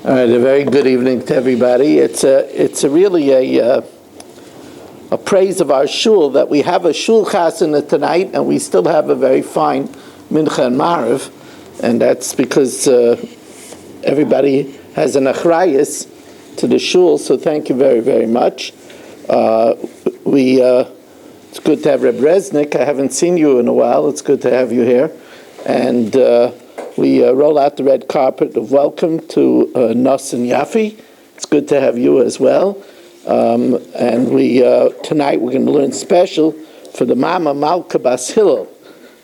All right, a very good evening to everybody. It's really a praise of our shul that we have a shul chasana tonight, and we still have a very fine mincha and mariv, and that's because everybody has an achrayus to the shul. So thank you very, very much. It's good to have Reb Resnick. I haven't seen you in a while. It's good to have you here, and we roll out the red carpet of welcome to Nos and Yafi. It's good to have you as well. And we tonight we're going to learn special for the Mama Malka Bas Hillel.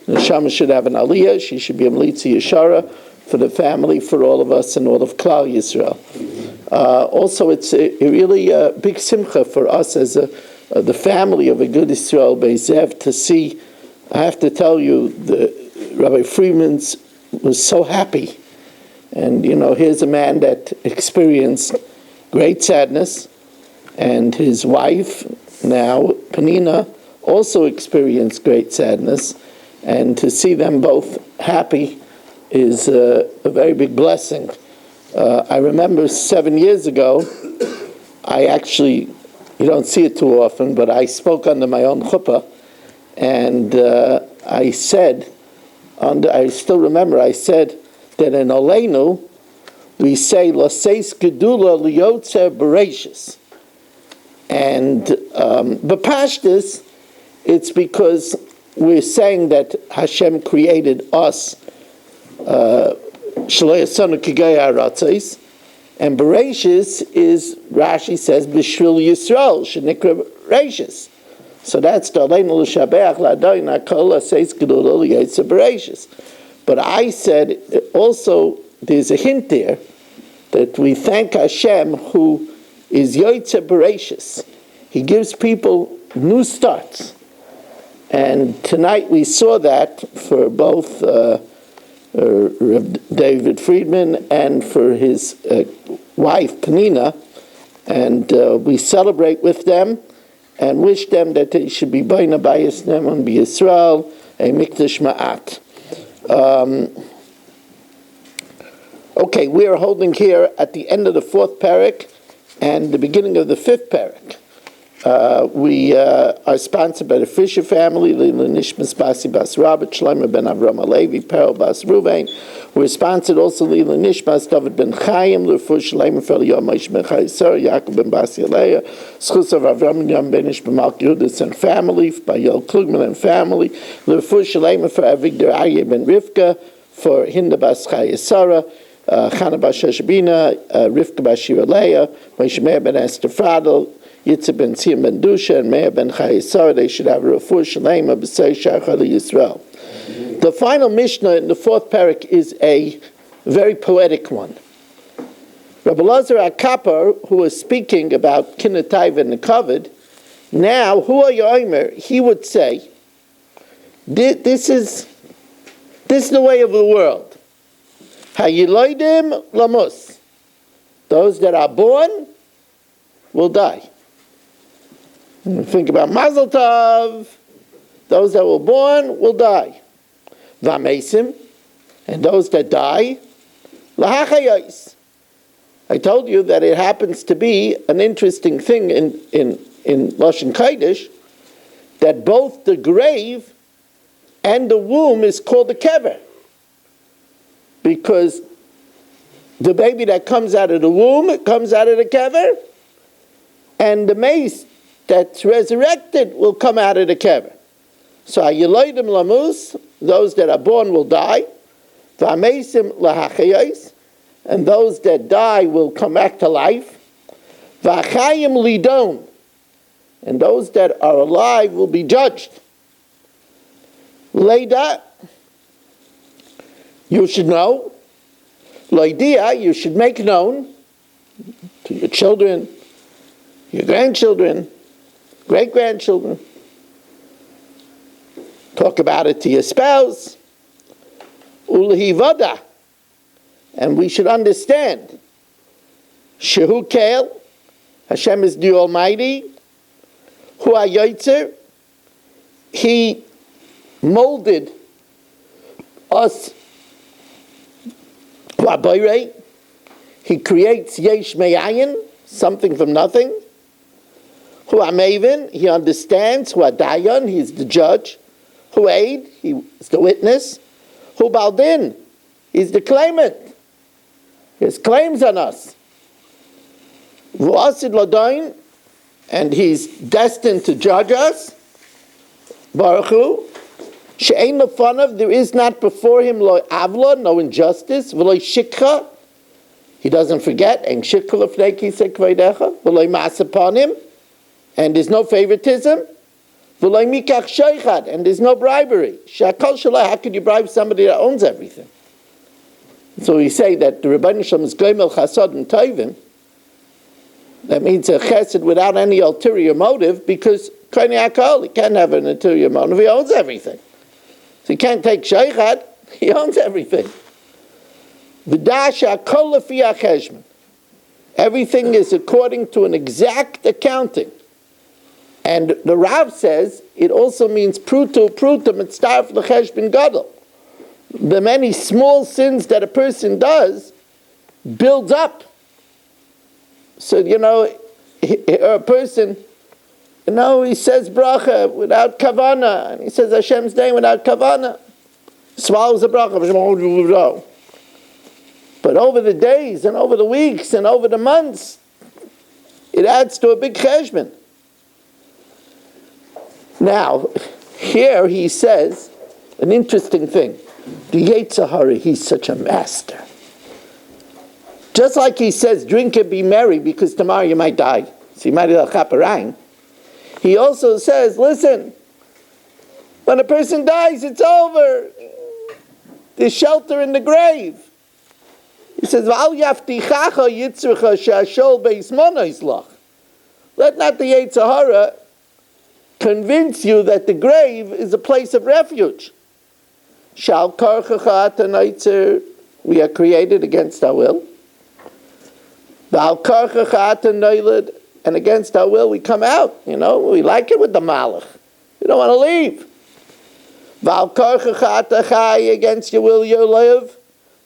The Neshama should have an aliyah. She should be a Melitzi Yeshara for the family, for all of us, and all of Klal Yisrael. Also, it's a really big simcha for us as the family of a good Yisrael Beisev to see. I have to tell you, Rabbi Friedman's was so happy. And, here's a man that experienced great sadness, and his wife, now, Penina, also experienced great sadness, and to see them both happy is a very big blessing. I remember 7 years ago, I actually, you don't see it too often, but I spoke under my own chuppah, and I said, I still remember, I said that in Aleinu, we say, Laseis Gedula Liyotzer Bereshis. And B'Pashtus, it's because we're saying that Hashem created us, Shelo Yasanu Kigei Haratzos, and Bereshis is, Rashi says, B'Shvil Yisrael, Shenikra Bereshis. So that's the Aleinu L'Shabeach L'Adonai Nakol Laseis Gedula Liyotzer Bereshis. But I said, also, there's a hint there, that we thank Hashem who is Yoitze Bereshis. He gives people new starts. And tonight we saw that for both David Friedman and for his wife, Penina. And we celebrate with them and wish them that they should be Baina Bayis Neman B'Yisrael, a Mikdash Ma'at. Okay, we are holding here at the end of the 4th parak and the beginning of the 5th parak. We are sponsored by the Fisher family, Lila Nishmas Basi Bas Robert, Shlomo ben Avram Alevi, Perel Bas Ruvain. We're sponsored also Lila Nishmas, David ben Chaim, Lefur Shlomo Fel Yomis ben Chaisar, Yaakov ben Basi Aleya, Schus of Avram Yom Benish ben Malk Yudis and family, by Yol Klugman and family, Lefur Shlomo for Avigdor Aryeh ben Rivka, for Hinda Bas Chaisara, Chana Bas Shashabina, Rivka Bas Shira Leah, Moshe Meir ben Esther Fradel, Yitzhak ben Tzim ben Dusha, and Meir ben Chayesar. They should have a refuah shalema b'sei shachar Yisrael. The final Mishnah in the 4th parak is a very poetic one. Rabbi Lazar HaKapar, who was speaking about Kinnatayv and the Kavod, now, Hu HaYomer, he would say, this is the way of the world. Hayiloidim lamus. Those that are born will die. Think about Mazel Tov. Those that were born will die. Vamesim, and those that die, lahachayos. I told you that it happens to be an interesting thing in Lashon Kodesh that both the grave and the womb is called the kever, because the baby that comes out of the womb comes out of the kever, and the mace that's resurrected will come out of the kever. So Ayiloidim lamus, those that are born will die. V'amesim lahachayos, and those that die will come back to life. V'achayim lidon, and those that are alive will be judged. Leida, you should know. Loidia, you should make known to your children, your grandchildren, great-grandchildren. Talk about it to your spouse. Ulhivada. And we should understand. Shehu Kael, Hashem is the Almighty. Hu HaYotzer, He molded us. He creates yesh me'ayin, something from nothing. Hu ha'mevin, he understands. Hu ha'dayan, he's the judge. Hu ha'ed, he's the witness. Hu baldin, he's the claimant. He has claims on us. Hu asid ladain, and he's destined to judge us. Baruch Hu. She'ein lefanav, there is not before him lo avla, no injustice. V'lo shikha, he doesn't forget. En shikha lefnei kisei kvodecha. V'lo mas upon him, and there's no favoritism. V'lo mikach sheichad, and there's no bribery. She'akol shalai, how could you bribe somebody that owns everything? So we say that the Rebbeinu Shalom is goymel chasad and tovim. That means a chesed without any ulterior motive, because Koine Akol, he can't have an ulterior motive, he owns everything. So he can't take sheichad, he owns everything. V'dasha kol lefi hacheshbon. Everything is according to an exact accounting. And the Rav says, it also means pruto mitzdarf l'cheshbon gadol. The many small sins that a person does builds up. So, a person, he says bracha without kavana, and he says Hashem's name without kavana, swallows the bracha. But over the days, and over the weeks, and over the months, it adds to a big cheshbon. Now, here he says an interesting thing. The Yetzer Hara, he's such a master. Just like he says, drink and be merry because tomorrow you might die. So you might have a chaparang. He also says, listen, when a person dies, it's over. There's shelter in the grave. He says, let not the Yetzer Hara convince you that the grave is a place of refuge. We are created against our will. And against our will we come out. We like it with the malach. We don't want to leave. Against your will you live.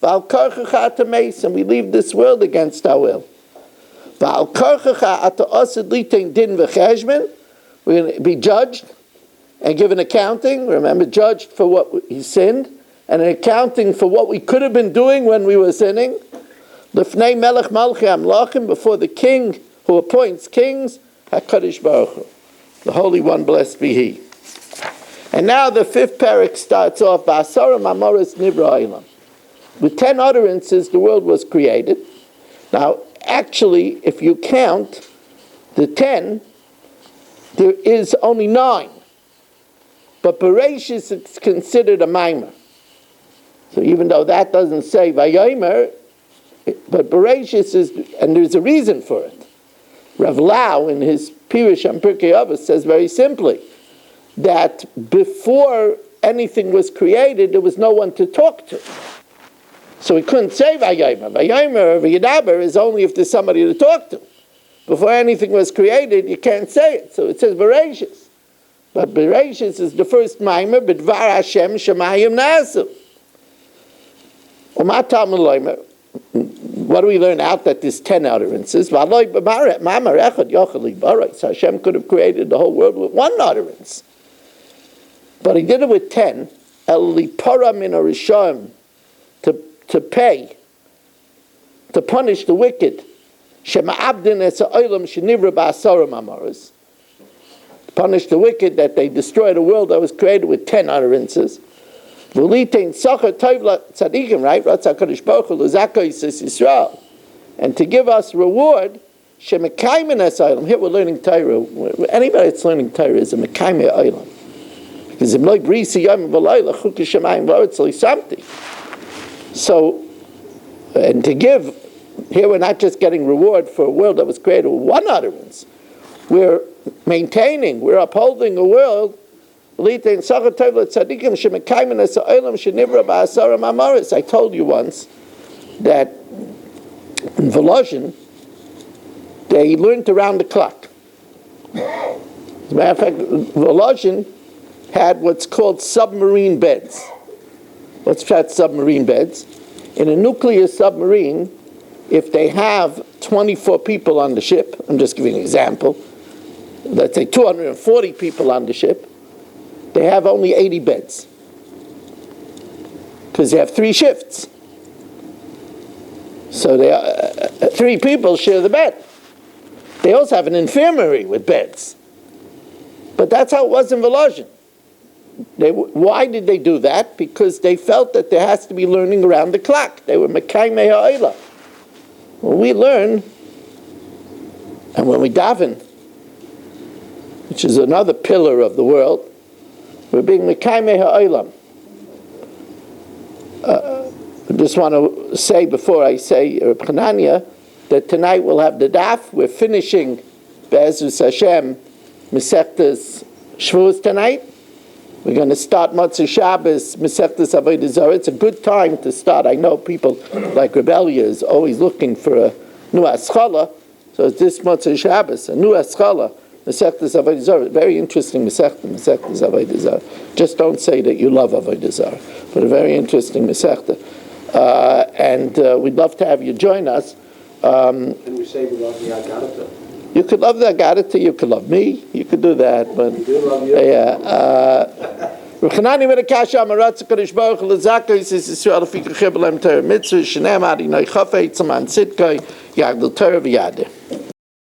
And we leave this world against our will. We're going to be judged and given accounting. Remember, judged for what he sinned, and an accounting for what we could have been doing when we were sinning. L'fnei melech malchei amlachim, before the king who appoints kings, HaKadosh Baruch Hu, the Holy One, blessed be He. And now the fifth parak starts off, Ba'asara mamoros nivra olam. With 10 utterances, the world was created. Now, actually, if you count the 10, there is only 9. But Bereshis is considered a maimer. So even though that doesn't say Vayomer, but Bereshis is, and there's a reason for it. Rav Lau, in his Pirush on Pirkei Avos, says very simply that before anything was created, there was no one to talk to. So he couldn't say Vayomer. Vayomer or V'yidaber is only if there's somebody to talk to. Before anything was created, you can't say it. So it says Bereshis. But Bereshis is the first maimer, B'dvar Hashem Shemayim Nasu. What do we learn out that there's 10 utterances? So Hashem could have created the whole world with 1 utterance. But he did it with 10. To pay, to punish the wicked. To punish the wicked, that they destroyed a world that was created with 10 utterances. Right? And to give us reward. Here we're learning Torah. Anybody that's learning Torah is a mekayme olam. Because so, and to give, here we're not just getting reward for a world that was created with 1 utterance. We're maintaining, we're upholding a world. I told you once that in Volozhin, they learned around the clock. As a matter of fact, Volozhin had what's called submarine beds. What's that, submarine beds? In a nuclear submarine, if they have 24 people on the ship, I'm just giving an example, let's say 240 people on the ship, they have only 80 beds. Because they have 3 shifts. So 3 people share the bed. They also have an infirmary with beds. But that's how it was in Volozhin. Why did they do that? Because they felt that there has to be learning around the clock. They were Mekaimei Ha'olam. When we learn, and when we daven, which is another pillar of the world, we're being Mekaimei Ha'olam. I just want to say before I say Reb Chananya that tonight we'll have the daf. We're finishing Be'ezus Hashem Masechtas Shavuos tonight. We're going to start Motzei Shabbos Masechtas Avodah Zarah. It's a good time to start. I know people like Rebellia is always looking for a new Aschala. So it's this Motzei Shabbos, a new Aschala, Masechtas Avodah Zarah. Very interesting Masechtas Avodah Zarah. Just don't say that you love Avodah Zarah, but a very interesting Masechta. And we'd love to have you join us. And we say we love the Agadata. You could love the Agadata, you could love me, you could do that, but We do love you. yeah. Rechanani with a kasha amaratz kadosh baruch hu lezaka yis Yisrael fi kachibelem Torah mitzvah shenem adi noi chafetz aman sitkoi yagdel Torah v'yadeh.